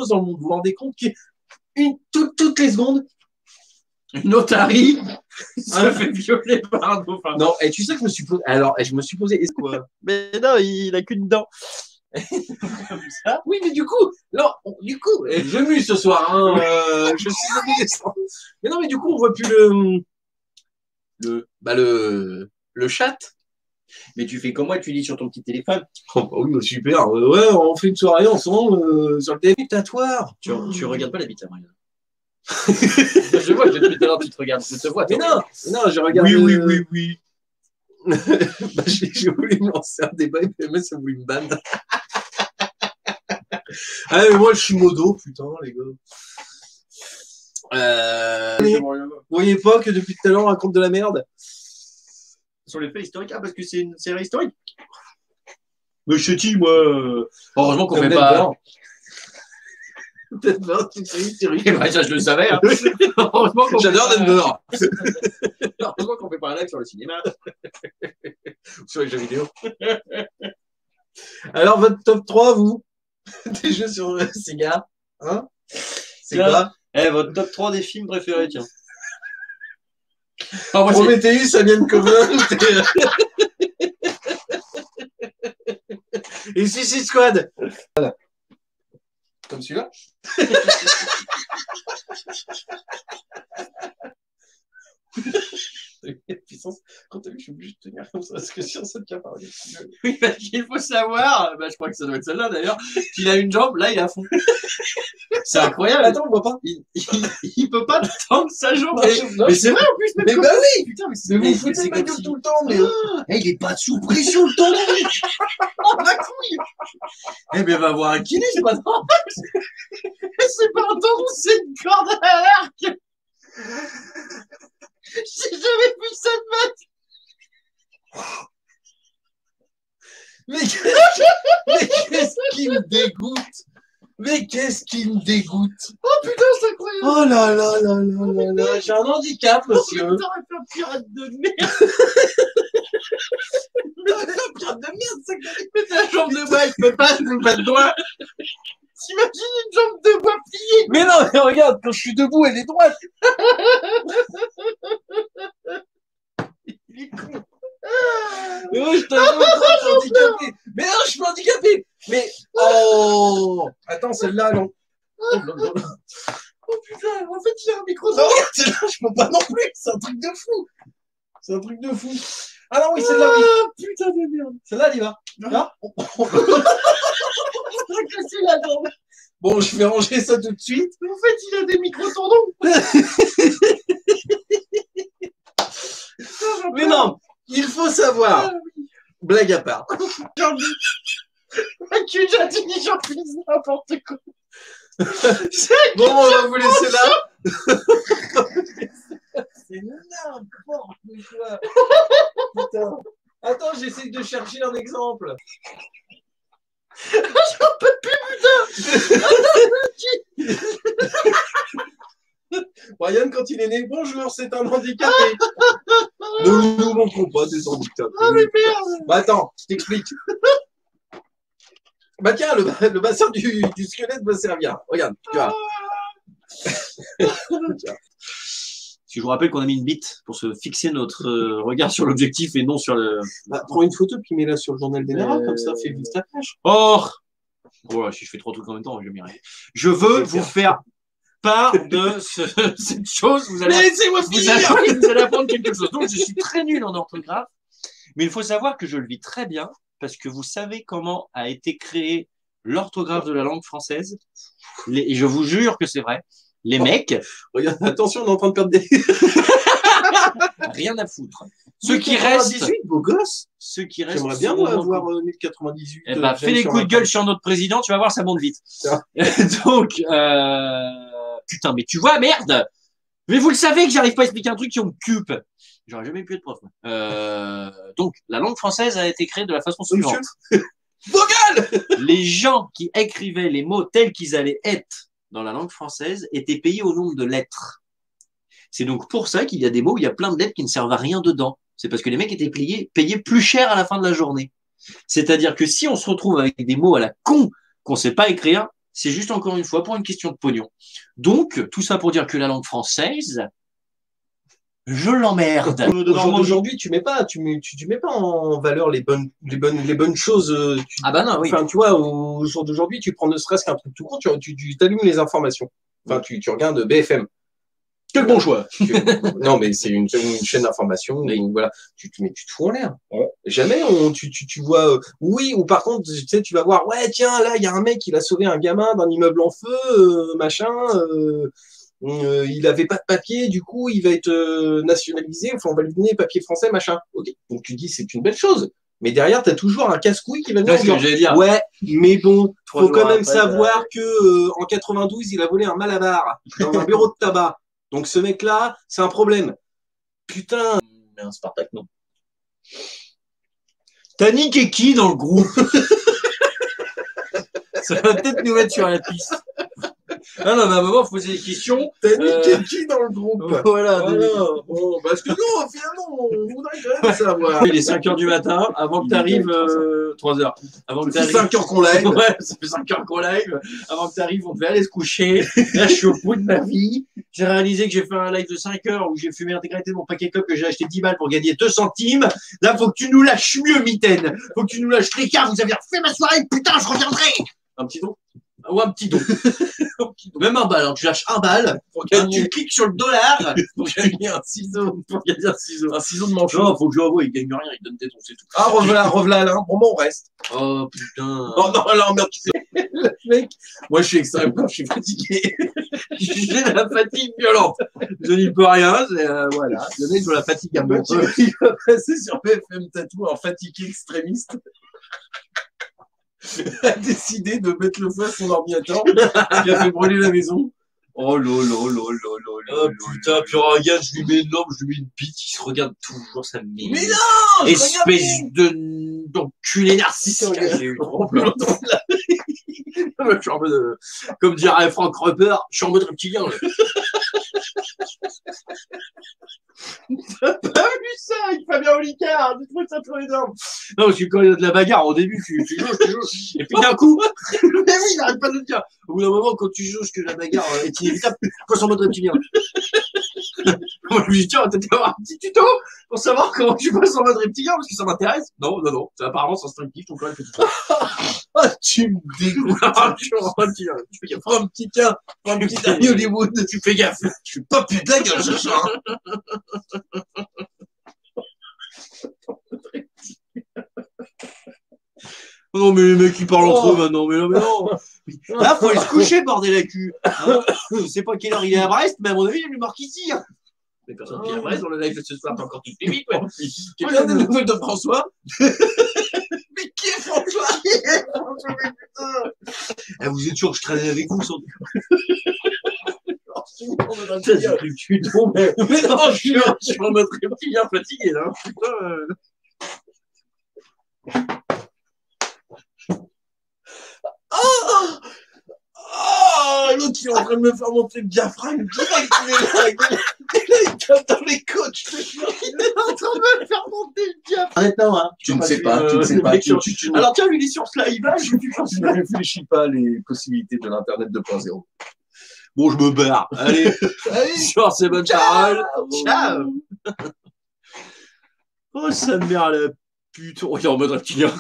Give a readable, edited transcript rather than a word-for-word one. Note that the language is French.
chose dans le monde. Vous vous rendez compte toutes les secondes, une autre arrive, se fait violer par un dauphin. Non, et tu sais que je me suis posé. Alors, je me suis posé. Est-ce que... Mais non, il a qu'une dent. Comme ça. Oui, mais du coup, je mue ce soir. Hein, je suis adolescent. Mais non, mais du coup, on voit plus le chat. Mais tu fais comme moi, tu dis sur ton petit téléphone. Oh, bah oui, super. Ouais, on fait une soirée ensemble sur le débutatoire. Tu regardes pas la bite à Marianne. Je vois, depuis tout à l'heure, tu te regardes. Je te vois. Mais non, je regarde. Oui. Bah, j'ai voulu me lancer un débat et puis ça voulait me banne. Ah, mais moi, je suis modo, putain, les gars. Vous voyez pas que depuis tout à l'heure, on raconte de la merde? Sur les faits historiques. Ah, parce que c'est une série historique. Mais je te dis, moi, heureusement qu'on fait pas. Denver, c'est une série. Bah, ça, je le savais. Hein. Heureusement qu'on J'adore Denver. Heureusement qu'on fait pas un live sur le cinéma. Sur les jeux vidéo. Alors, votre top 3, vous? Des jeux sur Sega, hein? C'est quoi? Votre top 3 des films préférés, tiens. Oh, Prometheus, Alien Covenant et Suicide Squad. Voilà. Comme celui-là. Puissance. Quand t'as vu, je suis obligé de tenir comme ça parce que si on se tient par les yeux. Oui, parce qu'il faut savoir, je crois que ça doit être celle-là d'ailleurs, qu'il a une jambe, là il est à fond. C'est incroyable. Attends, on voit pas. Il peut pas tendre sa jambe. Non, mais c'est vrai en plus. Mais bah oui. Putain, mais vous foutez ma gueule tout le temps. Mais il est pas sous pression le tendon. Oh ma couille. Eh ben va voir un kiné, c'est pas normal. C'est pas un tendon, c'est une corde à l'arc. J'ai jamais vu ça de ma vie. Mais qu'est-ce qui me dégoûte? Mais qu'est-ce qui me dégoûte? Oh putain, c'est incroyable. Oh là là là là là là. J'ai un handicap, monsieur. Oh, t'aurais fait un pirate de merde. T'aurais fait un pirate de merde, c'est que mais ta jambe de bois, elle peut pas, je ne pas de doigt. T'imagines une jambe de bois pliée? Mais non, mais regarde, quand je suis debout, elle est droite. Il est con. Mais oui, je t'avoue, je suis handicapé. Mais non, je suis handicapé. Mais oh, attends, celle-là, non. Oh putain, en fait, il a un micro. Non, regarde, celle-là, je peux pas non plus. C'est un truc de fou. C'est un truc de fou. Ah non, oui, celle-là, oui. Putain de merde. Celle-là, elle y va. Là. Casser la jambe. Bon, je vais ranger ça tout de suite. En fait, il a des micro-tendons. Mais non, il faut savoir. Blague à part. Tu as dit j'en fais n'importe quoi. Bon, on va vous laisser là. C'est n'importe quoi. Putain. Attends, j'essaie de chercher un exemple. J'en peux plus, putain. Ryan, quand il est né, bonjour, c'est un handicapé. Ne nous montrons pas des handicapés. Oh mais merde. Bah attends, je t'explique. Bah tiens, le bassin du squelette va servir. Regarde, tu vois. Je vous rappelle qu'on a mis une bite pour se fixer notre regard sur l'objectif et non sur le... Bah, prends une photo puis mets-la sur le journal des narras, comme ça, fais vite ta page. Or, voilà, si je fais 3 trucs en même temps, je vais m'y arriver. Je veux vous faire part de cette chose. Vous allez apprendre quelque chose. Donc, je suis très nul en orthographe, mais il faut savoir que je le vis très bien parce que vous savez comment a été créée l'orthographe de la langue française. Et je vous jure que c'est vrai. Les mecs. Regarde, attention, on est en train de perdre des. Rien à foutre. Ceux qui restent. 18, beau gosse. Ceux qui restent. J'aimerais bien avoir 1098. Eh ben, fais des coups de gueule sur notre président, tu vas voir, ça monte vite. Donc, putain, mais tu vois, merde! Mais vous le savez que j'arrive pas à expliquer un truc qui on me cupe. J'aurais jamais pu être prof. Donc, la langue française a été créée de la façon suivante. Vogal! Les gens qui écrivaient les mots tels qu'ils allaient être dans la langue française étaient payés au nombre de lettres. C'est donc pour ça qu'il y a des mots où il y a plein de lettres qui ne servent à rien dedans. C'est parce que les mecs étaient payés plus cher à la fin de la journée. C'est-à-dire que si on se retrouve avec des mots à la con qu'on sait pas écrire, C'est juste encore une fois pour une question de pognon. Donc, tout ça pour dire que la langue française, je l'emmerde. Aujourd'hui, tu mets pas en valeur les bonnes choses. Ah bah non, oui. Enfin, tu vois, au jour d'aujourd'hui, tu prends ne serait-ce qu'un truc tout court, tu allumes les informations. Enfin, tu regardes BFM. Quel bon choix. Non, mais c'est une chaîne d'information. Oui. Voilà, tu te fous en l'air. Ouais. Jamais tu vois. Oui, ou par contre, tu sais, tu vas voir. Ouais, tiens, là, il y a un mec, il a sauvé un gamin d'un immeuble en feu, machin. Il avait pas de papier, du coup, il va être nationalisé. Enfin, on va lui donner papier français, machin. Ok. Donc tu dis, c'est une belle chose. Mais derrière, t'as toujours un casse-couille qui va venir dire. Ouais, mais bon, faut quand même savoir que en 92, il a volé un Malabar dans un bureau de tabac. Donc ce mec-là, c'est un problème. Putain. Mais un Spartak, non. T'as niqué qui dans le groupe? Ça va peut-être nous mettre sur la piste. Ah non, mais à un moment, faut poser des questions. T'as niqué qui dans le groupe? Voilà. Bon, parce que nous, finalement, on voudrait quand même savoir. Il est 5h du matin, avant que t'arrives, 3h. Avant que t'arrives. Ça fait 5 heures qu'on live. Ouais, ça fait 5 heures qu'on live. Avant que t'arrives, on devait aller se coucher. Là, je suis au bout de ma vie. J'ai réalisé que j'ai fait un live de 5 heures où j'ai fumé l'intégralité de mon paquet club que j'ai acheté 10 balles pour gagner 2 centimes. Là, faut que tu nous lâches mieux, Mitaine. Faut que tu nous lâches les gars. Vous avez refait ma soirée. Putain, je reviendrai. Un petit don. Ou un petit don. Même un bal, hein. Tu lâches un bal pour gagner. Tu cliques sur le dollar pour gagner un ciseau. Un ciseau de manchot. Non, faut que je l'envoie, il gagne rien, il donne des dons, c'est tout. Ah, revelà là. Bon, on reste. Oh, putain. Oh non, là, merde, tu sais. Le mec. Moi, je suis extrêmement, je suis fatigué. J'ai la fatigue violente. Je n'y peux rien, voilà. Le mec, je la fatigue un peu. Il va passer sur BFM Tattoo en fatigué extrémiste. A décidé de mettre le feu à son ordinateur qui a fait brûler la maison. Oh lolo. Oh putain, puis regarde, je lui mets une lampe, je lui mets une bite, il se regarde toujours, ça me met. Mais non! Espèce d'enculé narcissique. J'ai eu trop peur. Je suis en mode, comme dirait Frank Rupper, je suis en mode reptilien. T'as pas vu ça avec Fabien Olicard? J'ai trouvé ça trop énorme. Non, parce que quand il y a de la bagarre, au début, tu joues. Et puis d'un coup, mais oui, il n'arrête pas de le dire. Au bout d'un moment, quand tu joues que la bagarre est inévitable, tu passes en mode reptilien. Moi, je lui dis, tiens, on va peut-être avoir un petit tuto pour savoir comment tu passes en mode reptilien, parce que ça m'intéresse. Non. Apparemment, c'est instinctif, ton corps, il fait tout ça. Ah, tu me dégoûtes. Tu fais gaffe. Prends un petit cas, prends un petit dernier Hollywood. Tu fais gaffe. Je suis pas plus de la gueule, ce soir. Non, mais les mecs, ils parlent entre eux maintenant. Mais non. Là, faut aller se coucher, bordel à cul. Hein, c'est pas quelle heure il est à Brest, mais à mon avis, il lui marque ici. Hein. Mais personne qui est à Brest, on le live ce soir, t'as encore toutes les vies, quoi. Regarde des nouvelles de François. Mais qui est François? Eh, vous êtes sûr que je traînais avec vous, sans tu tombes. Mais non, je suis en mode reptilien fatigué, là. Putain. L'autre, il est en train de me faire monter le diaphragme direct. Il tape dans les côtes. Il est en train de me faire monter le diaphragme. Honnêtement, hein. Tu ne sais pas. Alors, tiens, lui, sur ce live-là, tu ne réfléchis pas les possibilités de l'Internet 2.0. Bon, je me barre. Allez. Sur ces bonnes paroles. Ciao. Oh, sa mère, la pute. Oh, il est en mode reptilien.